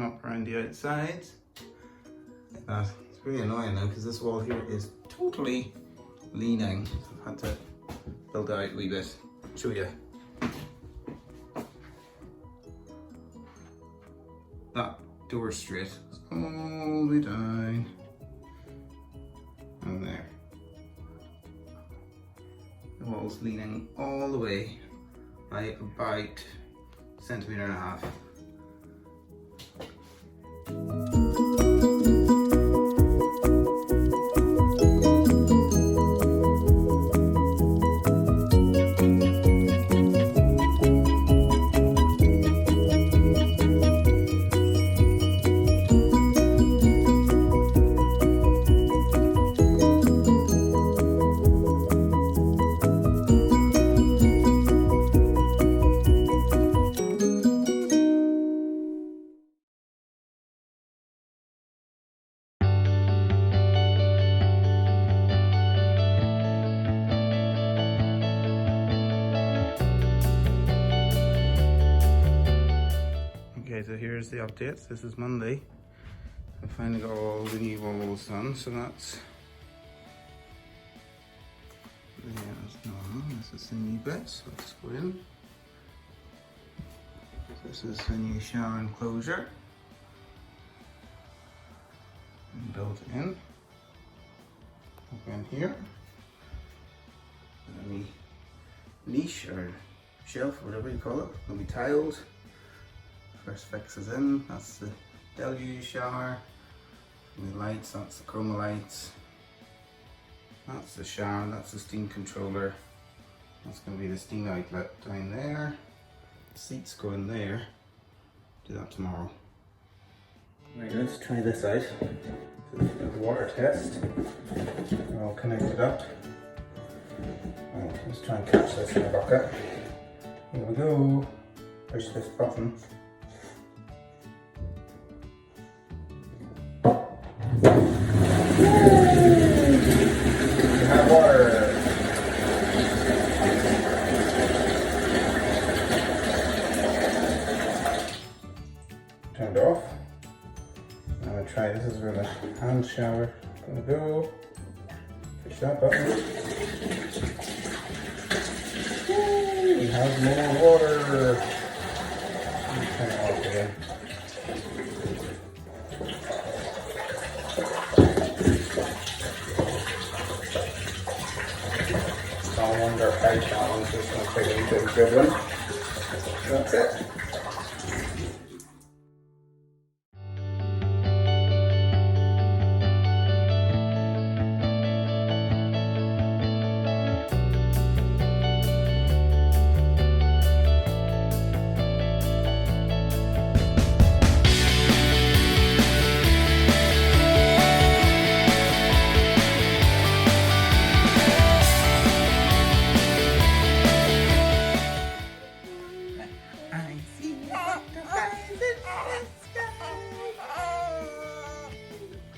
up around the outsides. Like that. It's really annoying now because this wall here is totally leaning. So I've had to build it out a wee bit. Show you. That door straight all the way down and there. The wall's leaning all the way by about a centimetre and a half. Okay, so here's the updates. This is Monday. I finally got all the new walls done, so that's normal. This is the new bit, so let's go in. This is the new shower enclosure. Built in. Go in here. The new niche or shelf, or whatever you call it, will be tiled. First fix is in, that's the deluge shower. The lights, that's the chroma lights. That's the shower, that's the steam controller. That's going to be the steam outlet down there. The seats go in there. Do that tomorrow. Right, let's try this out. This is the water test. They're all connected up. Right, let's try and catch this in a bucket. Here we go. Push this button. Turned off. I'm gonna try, this is where the hand shower is gonna go. Push that button. We have more water. Turn it off again. I wonder how challenge is going to take a bit of good one. That's it.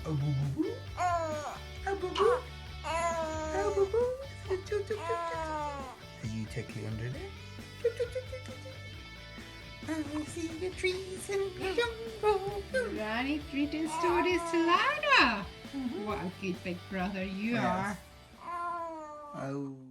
Oh, boo boo boo. Oh, boo boo. Oh, boo boo. Are you tickly under there? I see the trees in the jungle. Right, reading stories to Lara. What a good big brother you are. Oh.